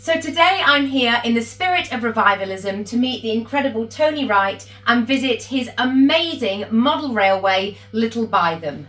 So today I'm here in the spirit of revivalism to meet the incredible Tony Wright and visit his amazing model railway, Little Bytham.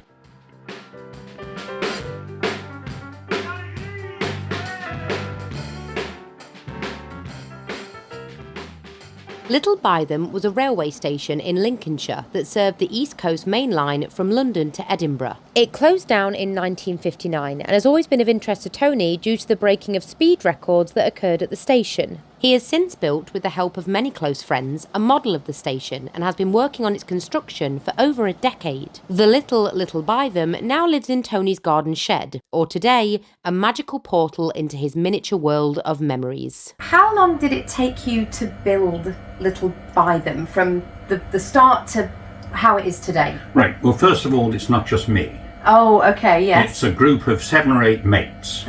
Little Bytham was a railway station in Lincolnshire that served the East Coast Main Line from London to Edinburgh. It closed down in 1959 and has always been of interest to Tony due to the breaking of speed records that occurred at the station. He has since built, with the help of many close friends, a model of the station and has been working on its construction for over a decade. The Little Bytham now lives in Tony's garden shed, or today, a magical portal into his miniature world of memories. How long did it take you to build Little Bytham from the start to how it is today? Right, well, first of all, it's not just me. Oh, okay, yes. It's a group of 7 or 8 mates.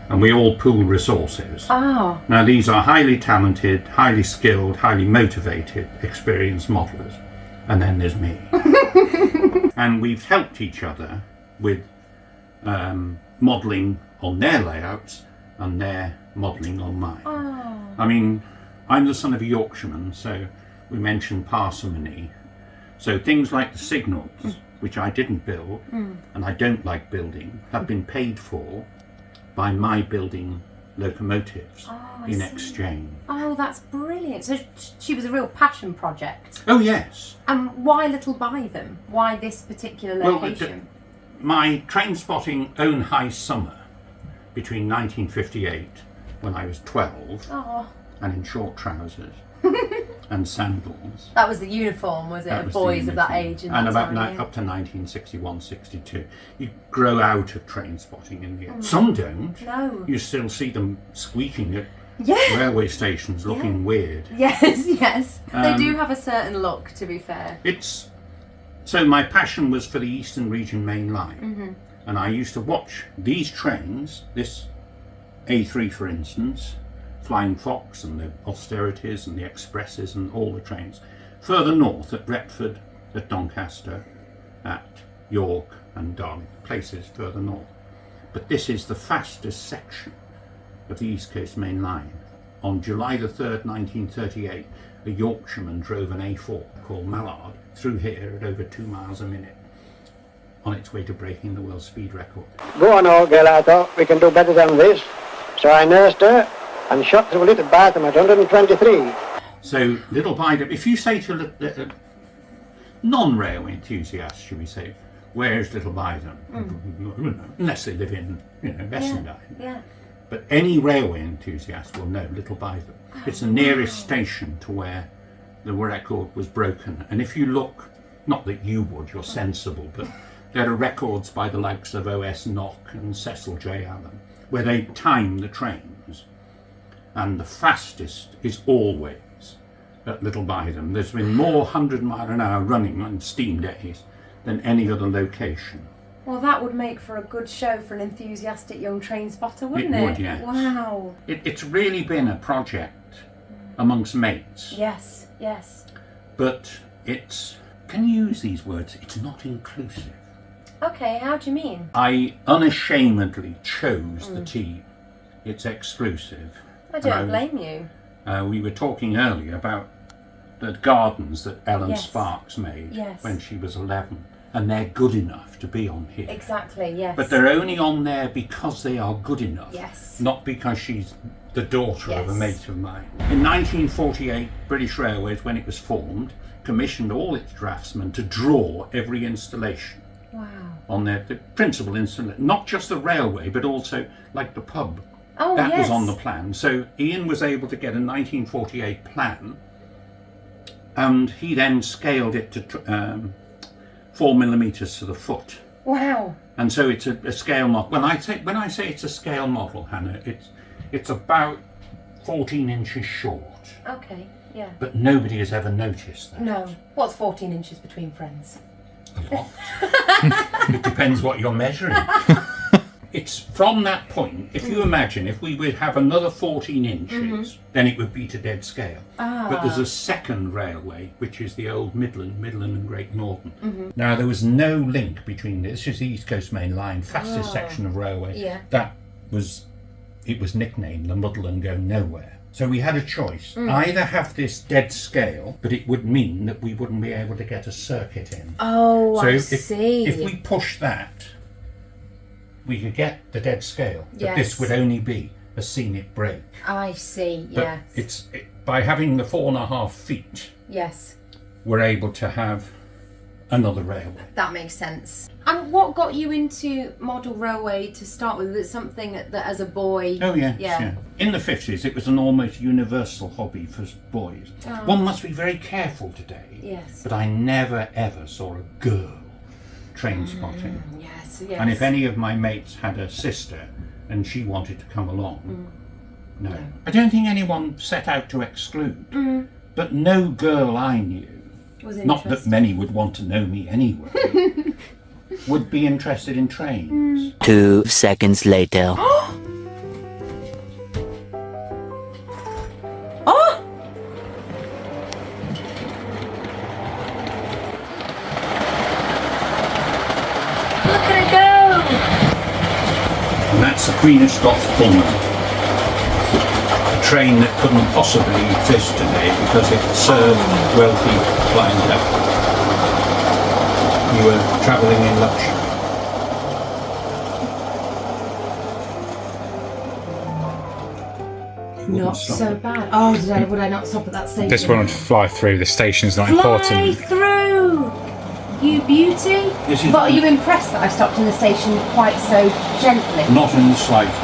And we all pool resources. Oh. Now, these are highly talented, highly skilled, highly motivated, experienced modellers. And then there's me. And we've helped each other with modelling on their layouts and their modelling on mine. Oh. I mean, I'm the son of a Yorkshireman, so we mentioned parsimony. So things like the signals, which I didn't build, and I don't like building, have been paid for by my building locomotives in exchange. Oh, that's brilliant. So she was a real passion project. Oh, yes. And why Little Bytham? Why this particular location? Well, my train spotting own high summer between 1958, when I was 12, and in short trousers and sandals. That was the uniform, was it? Of boys of that age in and that about time, up to 1961, 62. You grow out of train spotting in the end. Some don't. No. You still see them squeaking at Yeah. railway stations looking weird. Yes, yes. They do have a certain look, to be fair. So my passion was for the Eastern Region Main Line. And I used to watch these trains, this A3 for instance, Flying Fox and the Austerities and the Expresses and all the trains, further north at Retford, at Doncaster, at York and Darlington, places further north. But this is the fastest section of the East Coast Main Line. On July the 3rd, 1938, a Yorkshireman drove an A4 called Mallard through here at over 2 miles a minute on its way to breaking the world speed record. Go on, old girl, I thought we can do better than this. So I nursed her and shot through Little Bytham at 123. So Little Bytham, if you say to non-railway enthusiasts, should we say, where's Little Bytham? Unless they live in, Essendine. Yeah. But any railway enthusiast will know Little Bytham. It's the nearest station to where the record was broken. And if you look, not that you would, you're sensible, but there are records by the likes of O.S. Knock and Cecil J. Allen, where they time the trains. And the fastest is always at Little Bytham. There's been more 100-mile-an-hour running on steam days than any other location. Well, that would make for a good show for an enthusiastic young train spotter, wouldn't it? It would, yes. Wow. It's really been a project amongst mates. Yes, yes. But can you use these words? It's not inclusive. Okay, how do you mean? I unashamedly chose the team. It's exclusive. I don't blame you. We were talking earlier about the gardens that Ellen Yes. Sparks made Yes. when she was 11, and they're good enough to be on here. Exactly, yes. But they're only on there because they are good enough, Yes. not because she's the daughter of a Yes. mate of mine. In 1948, British Railways, when it was formed, commissioned all its draftsmen to draw every installation. Wow. On the principal installation, not just the railway, but also like the pub. Oh, That yes. was on the plan. So Ian was able to get a 1948 plan, and he then scaled it to 4mm to the foot. Wow. And so it's a scale model. When I say it's a scale model, Hannah, it's about 14 inches short. Okay, yeah. But nobody has ever noticed that. No. What's 14 inches between friends? A lot. It depends what you're measuring. It's from that point, if you imagine, if we would have another 14 inches, then it would be to dead scale. But there's a second railway, which is the old Midland and Great Northern. Now, there was no link between this is the East Coast Main Line, fastest section of railway. Yeah. That was it was nicknamed the Muddle and Go Nowhere. So we had a choice. Either have this dead scale, but it would mean that we wouldn't be able to get a circuit in. Oh, so I see. If we push that, we could get the dead scale. But Yes. this would only be a scenic break. I see, But yes. by having the 4.5 feet, Yes, we're able to have another railway. that makes sense. And what got you into model railway to start with? Was it something that as a boy... Oh yes, Yeah. yeah. In the 50s, it was an almost universal hobby for boys. One must be very careful today. Yes. But I never ever saw a girl train spotting. Yes, yes. And if any of my mates had a sister and she wanted to come along, no. I don't think anyone set out to exclude. But no girl I knew, Was not that interested. many would want to know me anyway, would be interested in trains. 2 seconds later. Oh! Look at it go! And that's the Queen of Scots Pullman. A train that couldn't possibly exist today because it served wealthy clientele. You were travelling in luxury. You wouldn't Not stop so it. bad. Oh, would I not stop at that station? This one would fly through. The station's not Fly important. through! You beauty! This is- But are you impressed that I stopped in the station quite so gently? Not in the slightest.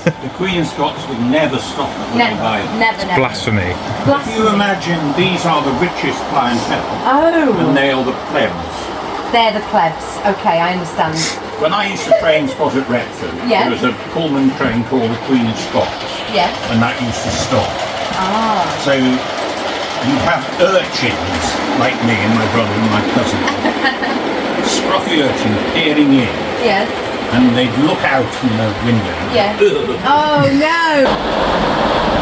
The Queen of Scots would never stop at Little Never, Byron. never. Blasphemy. If you imagine these are the richest clientele Oh, and they are the plebs. they're the plebs. Okay, I understand. When I used to train spot at Retford, Yeah. there was a Pullman train called the Queen of Scots, Yes. and that used to stop. Ah. So you'd have urchins like me and my brother and my cousin, scruffy urchins peering in, Yes. and they'd look out from the window. Yeah. Ugh. Oh no!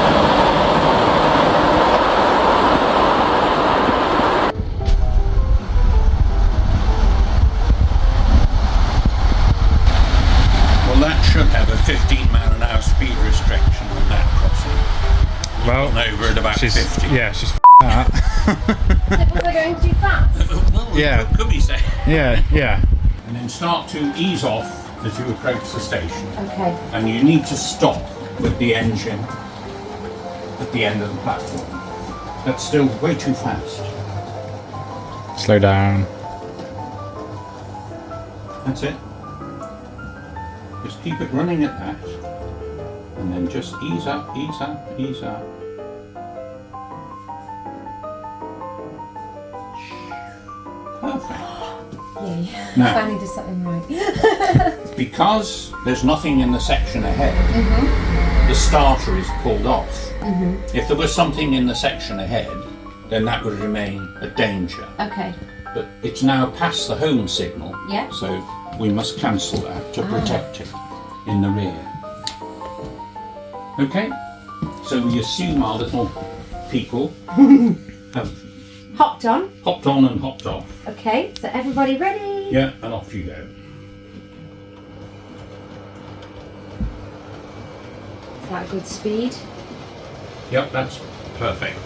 Well, that should have a 15-mile-an-hour speed restriction on that crossing. Well, Gone over at about she's 50. yeah, she's that. Was I going too fast? Well, Yeah. could be said. Yeah. And then start to ease off as you approach the station. Okay. And you need to stop with the engine at the end of the platform. That's still way too fast. Slow down. That's it. Just keep it running at that. And then just ease up, ease up, ease up. Perfect. Yay. Now, Finally did something right. because there's nothing in the section ahead, the starter is pulled off. If there was something in the section ahead, then that would remain a danger. Okay. But it's now past the home signal, Yeah. so we must cancel that to protect it in the rear. Okay, so we assume our little people have Hopped on. hopped on and hopped off. Okay, so everybody ready? Yeah, and off you go. Is that a good speed? Yep, that's perfect.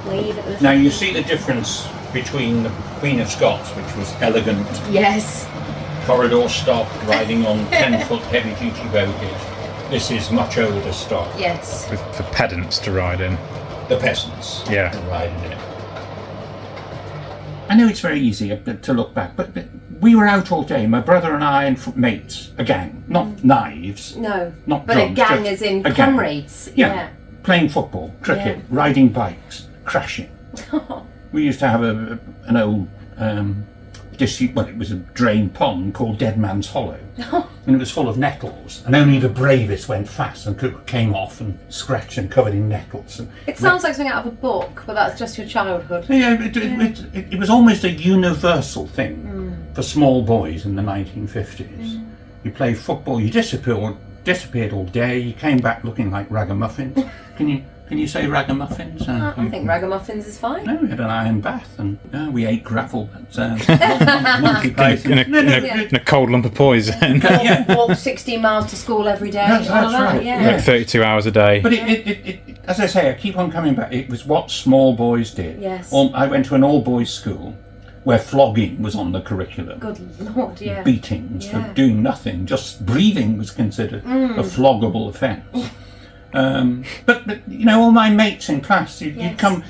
Wave at the... Now you see the difference between the Queen of Scots, which was elegant, Yes. corridor stop, riding on 10-foot heavy-duty bogies. This is much older stock. Yes. For pedants to ride in. The peasants Yeah. who ride in it. I know it's very easy to look back, but we were out all day, my brother and I and mates, a gang, not knives, No. not But drums, a gang just as in a gang. comrades. Yeah, playing football, cricket, Yeah. riding bikes, crashing. We used to have an old it was a drain pond called Dead Man's Hollow, and it was full of nettles, and only the bravest went fast and came off and scratched and covered in nettles. And It sounds like something out of a book, but that's just your childhood. yeah, it was almost a universal thing for small boys in the 1950s. You played football, you disappeared all day, you came back looking like ragamuffins. Can you Can you say ragamuffins? I think ragamuffins is fine. No, we had an iron bath and we ate gravel at Monkey Python. In a cold lump of poison. Walk 16 miles to school every day. That's right. Yeah. Like 32 hours a day. But it, as I say, I keep on coming back. It was what small boys did. Yes. I went to an all-boys school where flogging was on the curriculum. Good Lord, yeah. Beatings for doing nothing. Just breathing was considered a floggable offence. But you know, all my mates in class, you'd come,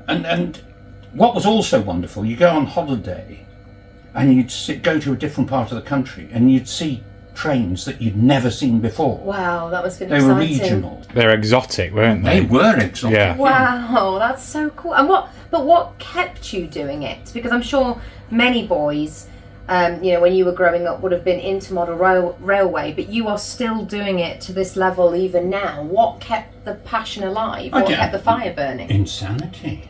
and what was also wonderful, you go on holiday, and you'd go to a different part of the country, and you'd see trains that you'd never seen before. Wow, that must have been They exciting. were regional. They're exotic, weren't They they? were exotic. Yeah. Wow, that's so cool. And what kept you doing it? Because I'm sure many boys, you know, when you were growing up, would have been into model railway, but you are still doing it to this level even now. What kept the passion alive? What kept the fire burning? Insanity.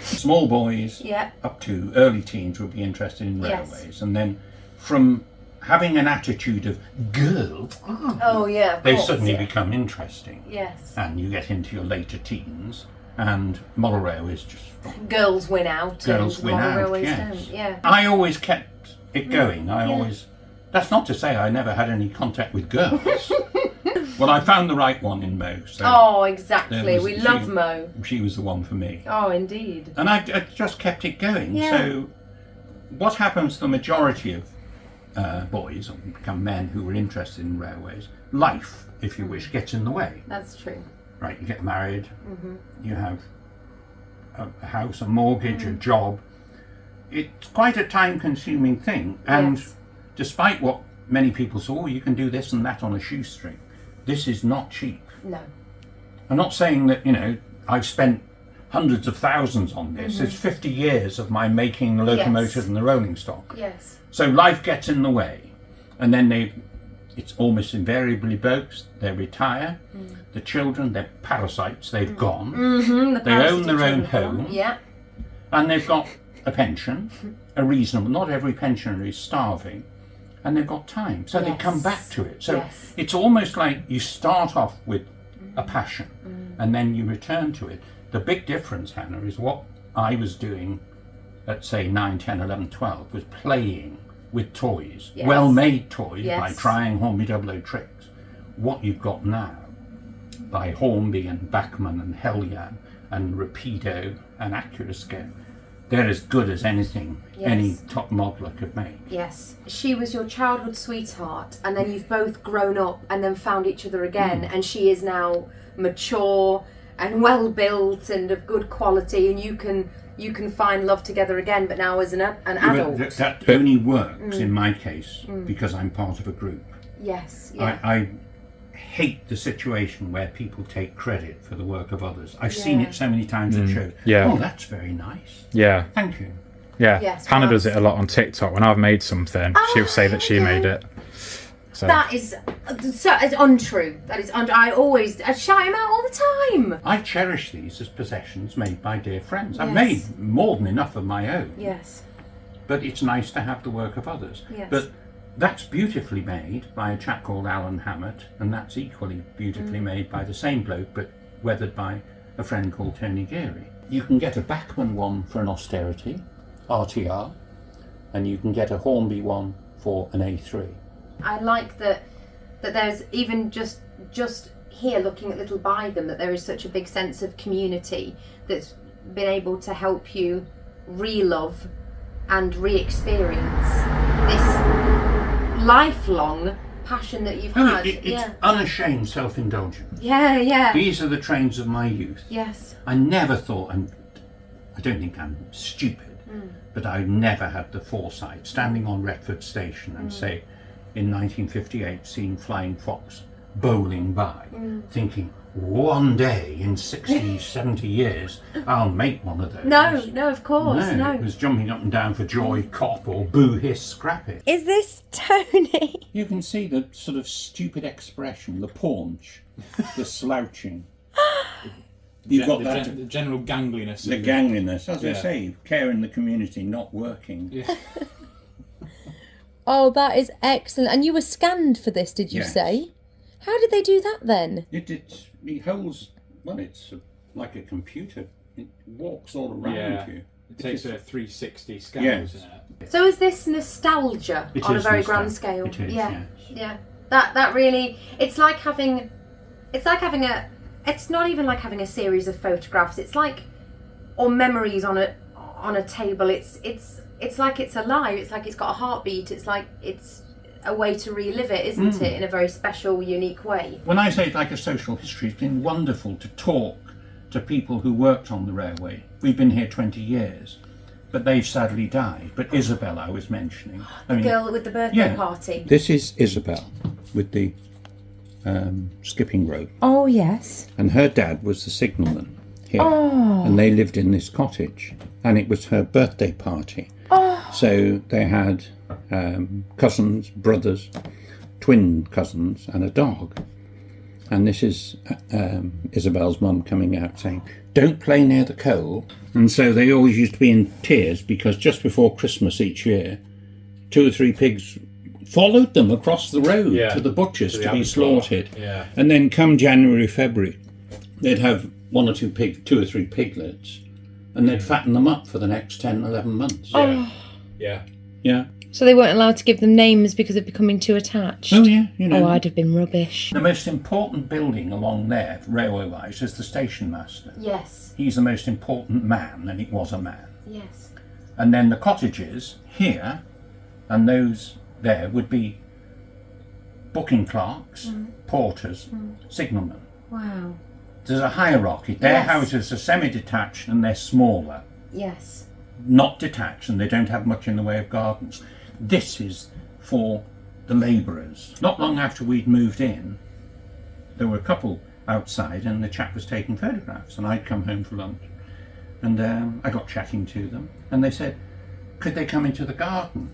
Small boys up to early teens would be interested in railways, and then from having an attitude of girl, they suddenly become interesting. Yes. And you get into your later teens, and model railways just Girls win out. Girls and win model out. railways Yes. don't. Yeah. I always kept it going. That's not to say I never had any contact with girls. Well, I found the right one in Mo. So Oh, exactly. We love Mo. She was the one for me. Oh, indeed. And I just kept it going. Yeah. So what happens to the majority of boys, or become men who were interested in railways, life, if you wish, gets in the way. That's true. Right, you get married, you have a house, a mortgage, a job. It's quite a time-consuming thing. And despite what many people say, oh, you can do this and that on a shoestring, this is not cheap. No. I'm not saying that, you know, I've spent hundreds of thousands on this. It's 50 years of my making the locomotive and the rolling stock. Yes. So life gets in the way. And then it's almost invariably blokes, they retire. The children, they're parasites, they've gone. They own their own home. Yeah. And they've got a pension, a reasonable, not every pensioner is starving. And they've got time, so they come back to it. So it's almost like you start off with a passion and then you return to it. The big difference, Hannah, is what I was doing at, say, 9, 10, 11, 12, was playing with toys, well-made toys, by trying Hornby 00 tricks. What you've got now, by Hornby and Bachmann and Hellian and Rapido and Accurascale, they're as good as anything any top modeler could make. Yes. She was your childhood sweetheart, and then you've both grown up and then found each other again, and she is now mature and well built and of good quality, and you can find love together again, but now as an adult. That only works in my case because I'm part of a group. Yes. I hate the situation where people take credit for the work of others. I've seen it so many times at shows. Yeah. Oh, that's very nice. Yeah. Thank you. Yeah. Yes, Hannah well, does it a lot on TikTok. When I've made something, she'll say that she made it. So. That is it's untrue. I shout him out all the time. I cherish these as possessions made by dear friends. I've made more than enough of my own. Yes. But it's nice to have the work of others. Yes. But that's beautifully made by a chap called Alan Hammett, and that's equally beautifully made by the same bloke, but weathered by a friend called Tony Geary. You can get a Bachmann one for an austerity, RTR, and you can get a Hornby one for an A3. I like that there's even just here looking at Little By Them, that there is such a big sense of community that's been able to help you re-love and re-experience this lifelong passion that you've had. It's unashamed self-indulgence. Yeah. These are the trains of my youth. Yes. I never thought, and I don't think I'm stupid, but I never had the foresight, standing on Retford Station and say, in 1958, seeing Flying Fox bowling by, thinking, one day in 60, 70 years, I'll make one of those. No, of course, no. It was jumping up and down for joy, cop, or boo, hiss, scrap it. Is this Tony? You can see the sort of stupid expression, the paunch, the slouching. You've got that. The general gangliness. The gangliness, as I say, care in the community, not working. Yeah. Oh, that is excellent. And you were scanned for this, did you Yes. say? How did they do that then? It holds well, it's like a computer. It walks all around you. It takes a 360 scan. Yes. So is this nostalgia It on a is very nostalgia. grand scale? It is, yeah. yes. Yeah. That really, it's like having a, it's not even like having a series of photographs. It's like, or memories on a table. It's like it's alive. It's like it's got a heartbeat. It's like it's a way to relive it, isn't it, in a very special, unique way. When I say it's like a social history, it's been wonderful to talk to people who worked on the railway. We've been here 20 years, but they've sadly died. But Isabel, I was mentioning. The girl with the birthday party. This is Isabel with the skipping rope. Oh, yes. And her dad was the signalman here. And they lived in this cottage. And it was her birthday party. So they had cousins, brothers, twin cousins, and a dog. And this is Isabel's mum coming out saying, "Don't play near the coal." And so they always used to be in tears because just before Christmas each year, 2 or 3 pigs followed them across the road to the butchers to be slaughtered. Yeah. And then come January, February, they'd have 1 or 2 or 3 piglets, and they'd fatten them up for the next 10, 11 months. Yeah. Yeah. So they weren't allowed to give them names because of becoming too attached? Oh, yeah, you know. Oh, I'd have been rubbish. The most important building along there, railway-wise, is the station master. Yes. He's the most important man, and he was a man. Yes. And then the cottages here and those there would be booking clerks, porters, signalmen. Wow. There's a hierarchy. Their Yes. houses are semi-detached and they're smaller, Yes. not detached, and they don't have much in the way of gardens. This is for the labourers. Not long after we'd moved in, there were a couple outside and the chap was taking photographs, and I'd come home for lunch and I got chatting to them, and they said, could they come into the garden?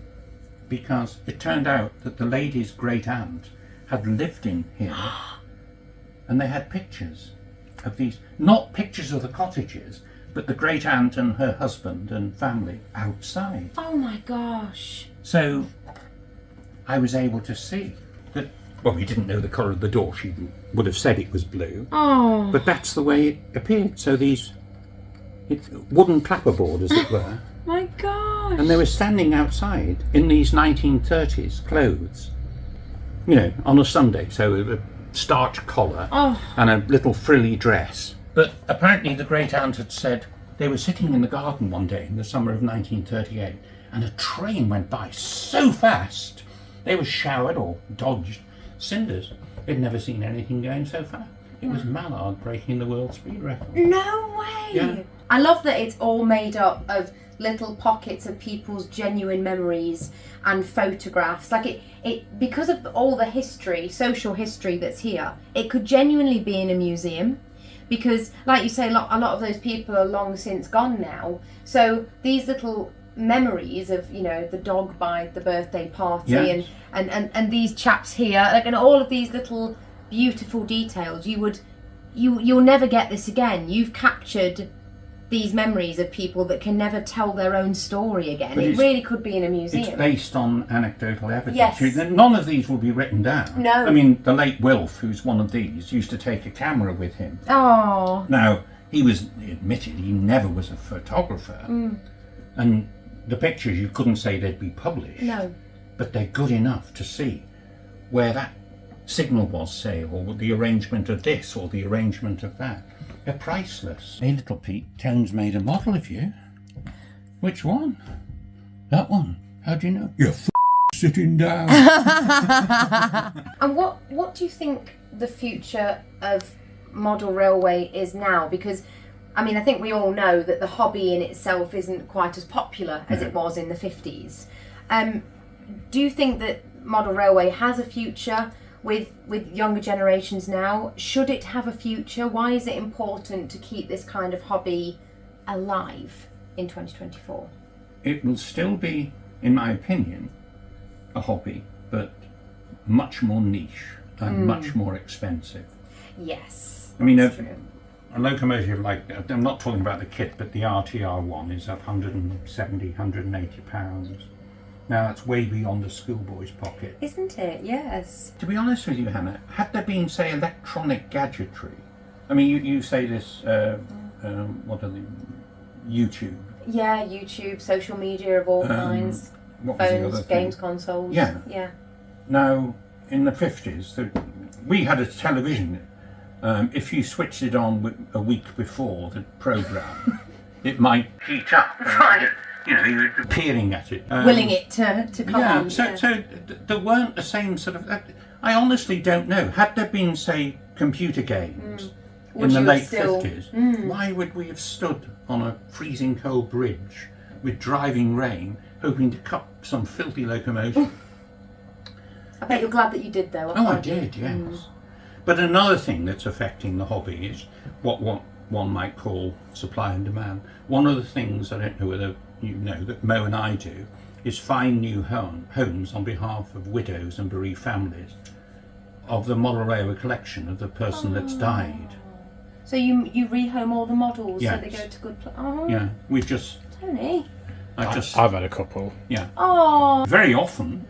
Because it turned out that the lady's great aunt had lived in here and they had pictures of these, not pictures of the cottages, but the great aunt and her husband and family outside. Oh my gosh. So I was able to see that, well, we didn't know the colour of the door. She would have said it was blue. Oh. But that's the way it appeared. So these wooden clapperboard, as it were, My gosh. and they were standing outside in these 1930s clothes, you know, on a Sunday. So a starch collar and a little frilly dress. But apparently the great aunt had said they were sitting in the garden one day in the summer of 1938, and a train went by so fast they were showered or dodged cinders. They'd never seen anything going so fast. It was Mallard breaking the world speed record. No way. Yeah. I love that it's all made up of little pockets of people's genuine memories and photographs. Like it because of all the history, social history that's here, it could genuinely be in a museum. Because, like you say, a lot of those people are long since gone now. So these little memories of, you know, the dog by the birthday party, Yes. and these chaps here, like, and all of these little beautiful details, you'll never get this again. You've captured these memories of people that can never tell their own story again. But It really could be in a museum. It's based on anecdotal evidence. Yes. None of these will be written down. No. I mean, the late Wilf, who's one of these, used to take a camera with him. Oh. Now, he admitted he never was a photographer. And the pictures, you couldn't say they'd be published. No. But they're good enough to see where that signal was, say, or the arrangement of this or the arrangement of that. They're priceless. Hey, little Pete, Tone's made a model of you. Which one? That one. How do you know? You're sitting down. And what do you think the future of model railway is now? Because, I mean, I think we all know that the hobby in itself isn't quite as popular as it was in the 50s. Do you think that model railway has a future with younger generations now? Should it have a future? Why is it important to keep this kind of hobby alive in 2024? It will still be, in my opinion, a hobby, but much more niche and much more expensive. Yes. I mean, that's a true. locomotive like, I'm not talking about the kit, but the RTR one is up 170, 180 pounds. Now that's way beyond the schoolboy's pocket. Isn't it? Yes. To be honest with you, Hannah, had there been, say, electronic gadgetry I mean, you say this, what are they, YouTube? Yeah, YouTube, social media of all kinds, What was the other phones, thing? games, consoles. Yeah. Yeah. Now, in the 50s, we had a television. If you switched it on a week before the programme, it might heat up. Right. You know, you're peering at it. Willing it to come Yeah, on. so there weren't the same sort of... I honestly don't know. Had there been, say, computer games in the late 50s, why would we have stood on a freezing cold bridge with driving rain, hoping to cut some filthy locomotive? I bet you're glad that you did, though. Oh, I did, yes. But another thing that's affecting the hobby is what one might call supply and demand. One of the things, I don't know whether you know, that Mo and I do, is find new homes on behalf of widows and bereaved families of the model railway collection of the person that's died. So you rehome all the models so they Yes. go to good places. Oh, Yeah, we've just... Tony. I've had a couple. Yeah. Oh. Very often,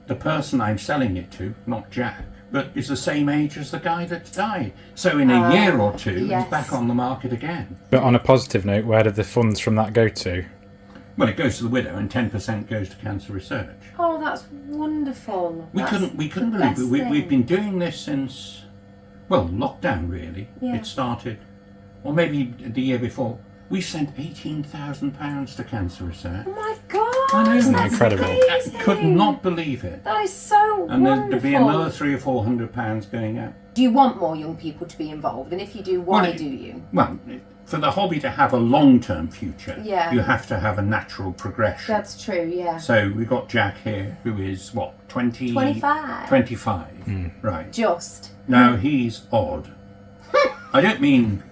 the person I'm selling it to, not Jack, but is the same age as the guy that's died. So in a year or two, yes. he's back on the market again. But on a positive note, where did the funds from that go to? Well, it goes to the widow, and 10% goes to cancer research. Oh, that's wonderful. We couldn't believe it. We've been doing this since, well, lockdown really. Yeah. It started, or maybe the year before. We sent £18,000 to cancer research. Oh my God! I know, that's incredible. amazing. I could not believe it. That is so And wonderful. there'd be another £300 or £400 going out. Do you want more young people to be involved? And if you do, why Well, do you? Well, for the hobby to have a long-term future, Yeah. you have to have a natural progression. That's true. Yeah. So we've got Jack here, who is what, 20? 25. 25, right. Just. Now he's odd. I don't mean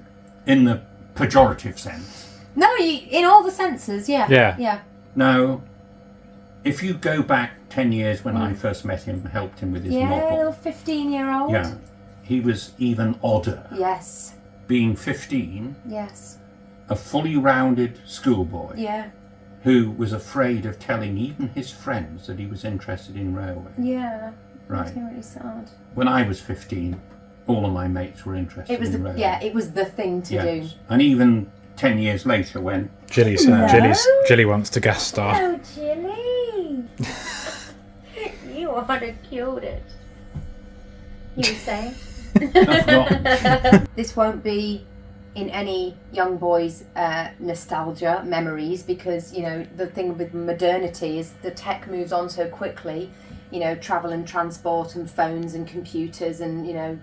in the pejorative sense. No, in all the senses. Yeah. Yeah. Yeah. Now, if you go back 10 years when I first met him and helped him with his Yeah, novel, little 15-year-old. yeah, he was even odder. Yes. Being 15, Yes. a fully rounded schoolboy Yeah. who was afraid of telling even his friends that he was interested in railway. Yeah. Right. That's really sad. When I was 15, all of my mates were interested It was in railway. it was the thing to do. Yes. And even 10 years later when... Jilly wants to guest star. Oh, Jilly! You are the cutest. You say? This won't be in any young boy's nostalgia memories, because you know the thing with modernity is the tech moves on so quickly. You know, travel and transport and phones and computers and you know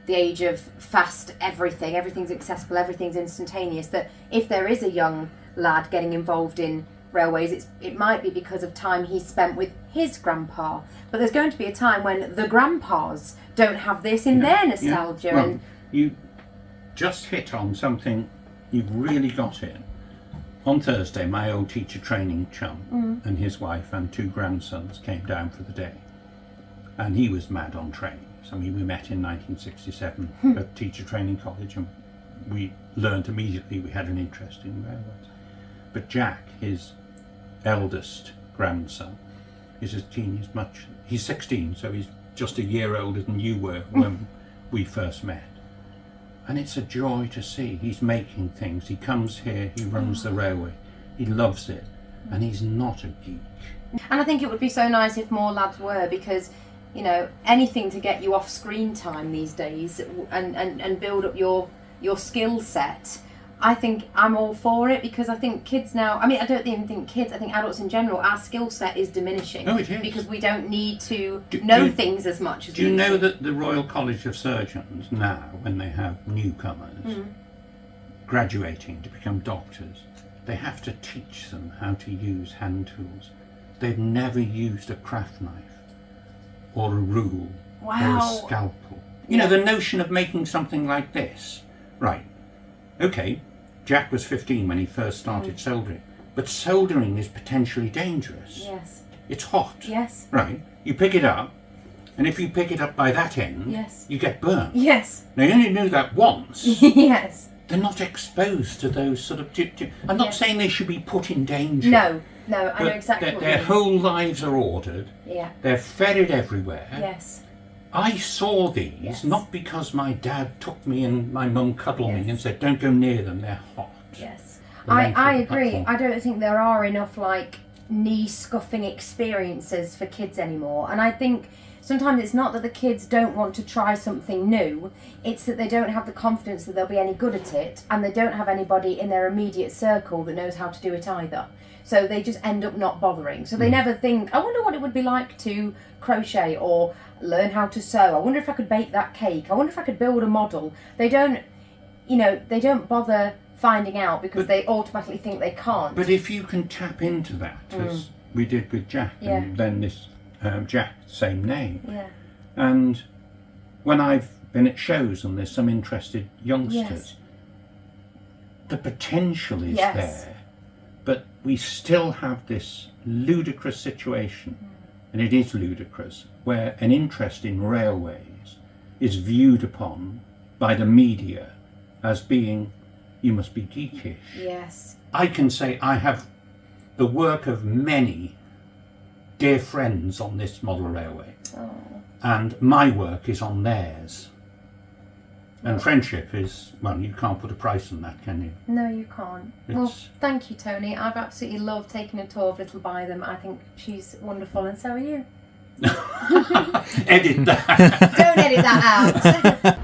the age of fast everything. Everything's accessible. Everything's instantaneous. That if there is a young lad getting involved in railways, it might be because of time he spent with his grandpa. But there's going to be a time when the grandpas don't have this in their nostalgia. Yeah. Well, And you just hit on something, you've really got it. On Thursday, my old teacher training chum and his wife and 2 grandsons came down for the day. And he was mad on trains. I mean, we met in 1967 at teacher training college, and we learned immediately we had an interest in railways. But Jack, his eldest grandson, is as teeny as much. He's 16, so he's just a year older than you were when we first met. And it's a joy to see. He's making things. He comes here, he runs the railway. He loves it. And he's not a geek. I think it would be so nice if more lads were, because, you know, anything to get you off screen time these days and build up your skill set. I think I'm all for it, because I think kids now, I mean, I don't even think kids, I think adults in general, our skill set is diminishing. Oh, it is. Because we don't need to know things as much as Do you we know used to. that the Royal College of Surgeons now, when they have newcomers graduating to become doctors, they have to teach them how to use hand tools. They've never used a craft knife or a rule or Wow. a scalpel. You know, the notion of making something like this. Right. Okay, Jack was 15 when he first started soldering. But soldering is potentially dangerous. Yes. It's hot. Yes. Right. You pick it up, and if you pick it up by that end, Yes. you get burnt. Yes. Now, you only do that once. Yes. They're not exposed to those sort of... I'm not saying they should be put in danger. No, I know but exactly what you their mean. whole lives are ordered. Yeah. They're ferried everywhere. Yes. I saw these Yes. not because my dad took me and my mum cuddled me Yes. and said, don't go near them, they're hot. Yes. The length I of the agree. platform. I don't think there are enough like knee scuffing experiences for kids anymore. And I think sometimes it's not that the kids don't want to try something new, it's that they don't have the confidence that they'll be any good at it, and they don't have anybody in their immediate circle that knows how to do it either. So they just end up not bothering. So they never think, I wonder what it would be like to crochet or learn how to sew. I wonder if I could bake that cake. I wonder if I could build a model. They don't, they don't bother finding out because they automatically think they can't. But if you can tap into that, as we did with Jack, Yeah. and then this Jack, same name, Yeah. and when I've been at shows and there's some interested youngsters, Yes. the potential is Yes. there, but we still have this ludicrous situation, and it is ludicrous, where an interest in railways is viewed upon by the media as being, you must be geekish. Yes. I can say I have the work of many dear friends on this model railway, Oh. and my work is on theirs. And friendship is, well, you can't put a price on that, can you? No, you can't. Well, It's- thank you, Tony. I've absolutely loved taking a tour of Little By Them. I think she's wonderful, and so are you. Edit that. Don't edit that out.